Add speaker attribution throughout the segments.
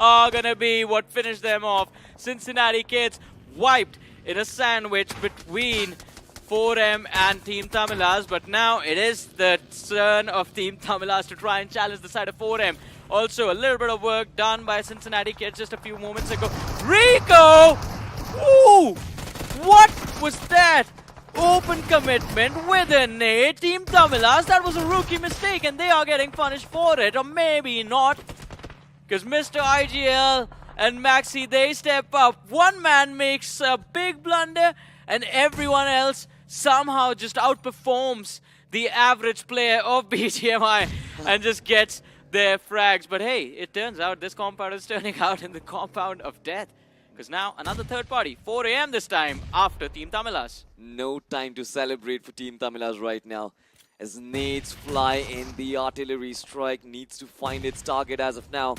Speaker 1: are gonna be what finished them off. Cincinnati Kids wiped in a sandwich between 4M and Team Tamilas, but now it is the turn of Team Tamilas to try and challenge the side of 4M. Also, a little bit of work done by Cincinnati Kids just a few moments ago. Rico! Ooh! What was that? Open commitment with a nade. Team Tamilas, that was a rookie mistake and they are getting punished for it. Or maybe not. Because Mr. IGL and Maxy, they step up. One man makes a big blunder and everyone else somehow just outperforms the average player of BGMI and just gets their frags. But hey, it turns out this compound is turning out in the compound of death. Because now another third party, 4 AM this time, after Team Tamilas.
Speaker 2: No time to celebrate for Team Tamilas right now. As nades fly in, the artillery strike needs to find its target as of now.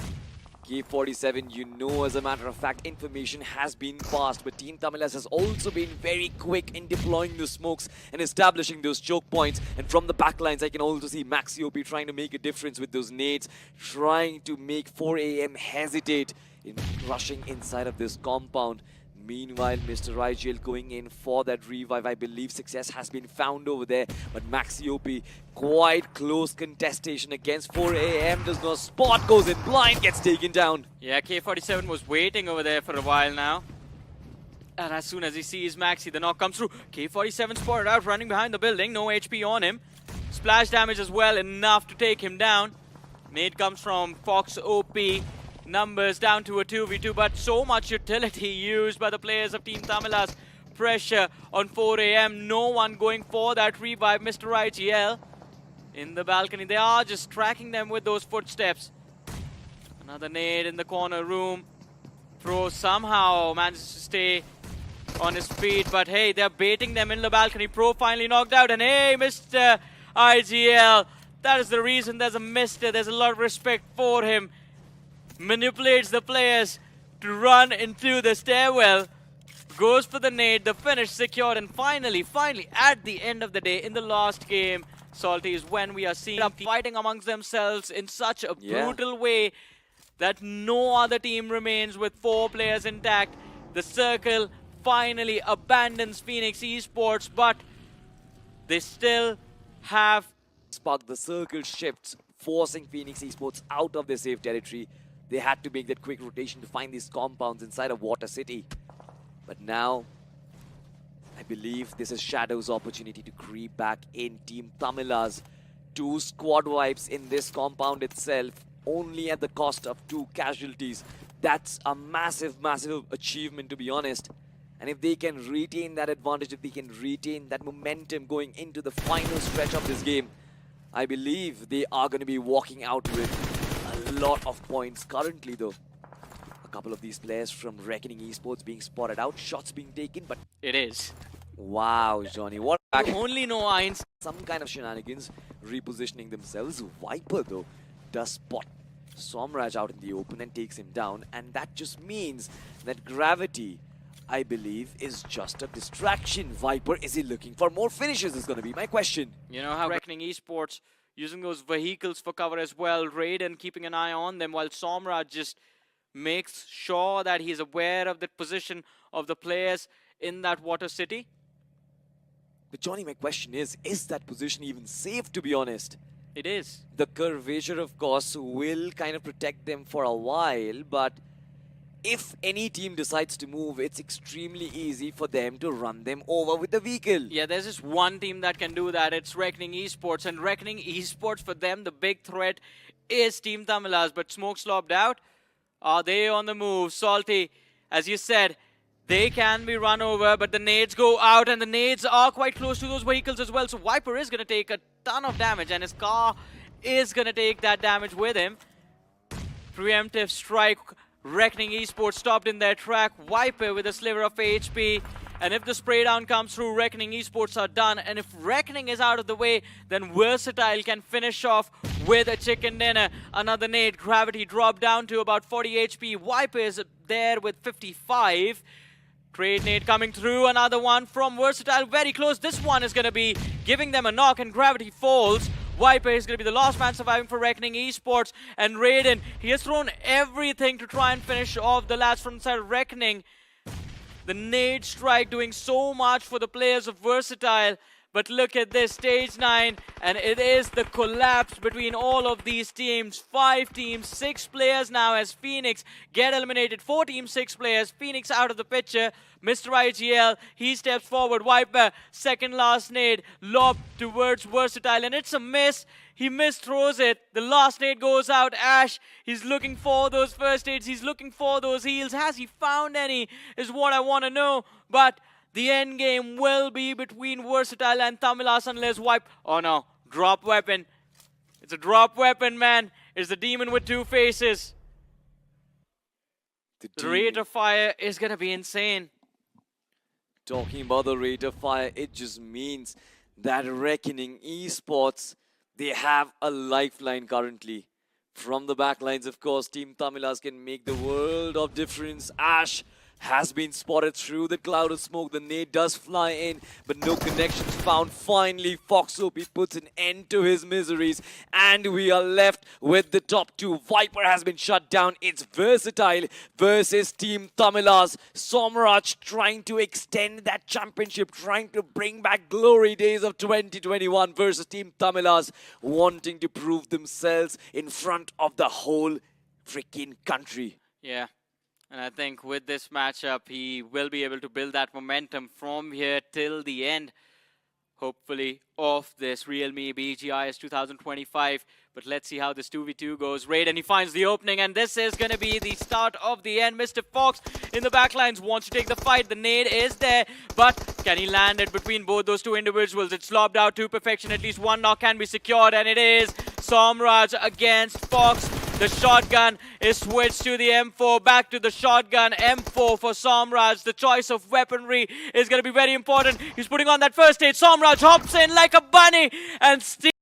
Speaker 2: K47, you know, as a matter of fact, information has been passed, but Team Tamilas has also been very quick in deploying the smokes and establishing those choke points. And from the backlines, I can also see Maxy OP trying to make a difference with those nades, trying to make 4 AM hesitate in rushing inside of this compound. Meanwhile, Mr. IGL going in for that revive. I believe success has been found over there, but Maxy OP quite close contestation against 4 AM. Does not spot, goes in blind, gets taken down.
Speaker 1: Yeah, K47 was waiting over there for a while now. And as soon as he sees Maxy, the knock comes through. K47 spotted out, running behind the building. No HP on him. Splash damage as well, enough to take him down. Nade comes from foxop. Numbers down to a 2v2, but so much utility used by the players of Team Tamilas. Pressure on 4 AM. No one going for that revive. Mr. IGL in the balcony. They are just tracking them with those footsteps. Another nade in the corner room. Pro somehow manages to stay on his feet, but hey, they're baiting them in the balcony. Pro finally knocked out, and hey, Mr. IGL. That is the reason there's a mister. There's a lot of respect for him. Manipulates the players to run into the stairwell, goes for the nade, the finish secured, and finally, at the end of the day, in the last game, Salty, is when we are seeing them fighting amongst themselves in such a brutal way that no other team remains with 4 players intact. The circle finally abandons Phoenix eSports, but they still have
Speaker 2: Spark, the circle shifts, forcing Phoenix eSports out of their safe territory. They had to make that quick rotation to find these compounds inside of Water City. But now, I believe this is Shadow's opportunity to creep back in. Team Tamilas, 2 squad wipes in this compound itself, only at the cost of 2 casualties. That's a massive achievement, to be honest. And if they can retain that advantage, if they can retain that momentum going into the final stretch of this game, I believe they are going to be walking out with a lot of points. Currently though, a couple of these players from Reckoning Esports being spotted out, shots being taken, but
Speaker 1: it is.
Speaker 2: Wow, Johnny, what
Speaker 1: Only no irons.
Speaker 2: Some kind of shenanigans, repositioning themselves. Viper though does spot Somraj out in the open and takes him down, and that just means that Gravity, I believe, is just a distraction. Viper, is he looking for more finishes is going to be my question.
Speaker 1: You know how Reckoning Esports using those vehicles for cover as well, Raiden keeping an eye on them while Somraj just makes sure that he's aware of the position of the players in that Water City.
Speaker 2: But Johnny, my question is that position even safe, to be honest?
Speaker 1: It is.
Speaker 2: The curvature, of course, will kind of protect them for a while, but if any team decides to move, it's extremely easy for them to run them over with the vehicle.
Speaker 1: Yeah, there's just one team that can do that. It's Reckoning Esports. And Reckoning Esports, for them, the big threat is Team Tamilas. But Smoke slobbed out. Are they on the move? Salty, as you said, they can be run over, but the nades go out, and the nades are quite close to those vehicles as well. So Viper is going to take a ton of damage, and his car is going to take that damage with him. Preemptive strike. Reckoning Esports stopped in their track. Viper with a sliver of HP. And if the spray down comes through, Reckoning Esports are done. And if Reckoning is out of the way, then Versatile can finish off with a chicken dinner. Another nade. Gravity dropped down to about 40 HP. Viper is there with 55. Trade nade coming through. Another one from Versatile. Very close. This one is going to be giving them a knock, and Gravity falls. Viper is going to be the last man surviving for Reckoning eSports. And Raiden, he has thrown everything to try and finish off the lads from the side of Reckoning. The nade strike doing so much for the players of Versatile. But look at this, stage 9, and it is the collapse between all of these teams. 5 teams, 6 players now as Phoenix get eliminated. 4 teams, 6 players. Phoenix out of the picture. Mr. IGL, he steps forward. Viper, second last nade, lob towards Versatile, and it's a miss. He misthrows it. The last nade goes out. Ash, he's looking for those first aids. He's looking for those heals. Has he found any is what I want to know. But the end game will be between Versatile and Tamilas unless Viper... Oh no, drop weapon. It's a drop weapon, man. It's the demon with 2 faces. The rate of fire is going to be insane.
Speaker 2: Talking about the rate of fire, it just means that Reckoning eSports, they have a lifeline currently. From the backlines, of course, Team Tamilas can make the world of difference. Ash has been spotted through the cloud of smoke. The nade does fly in, but no connections found. Finally, foxop, he puts an end to his miseries, and we are left with the top 2. Viper has been shut down. It's Versatile versus Team Tamilas. Somraj trying to extend that championship, trying to bring back glory days of 2021 versus Team Tamilas, wanting to prove themselves in front of the whole freaking country.
Speaker 1: Yeah. And I think with this matchup, he will be able to build that momentum from here till the end, hopefully, of this Realme BGIS 2025. But let's see how this 2v2 goes. Raiden, he finds the opening, and this is going to be the start of the end. Mr. Fox in the backlines wants to take the fight. The nade is there, but can he land it between both those 2 individuals? It's lobbed out to perfection. At least 1 knock can be secured, and it is Somraj against Fox. The shotgun is switched to the M4, back to the shotgun, M4 for Somraj. The choice of weaponry is going to be very important. He's putting on that first aid. Somraj hops in like a bunny and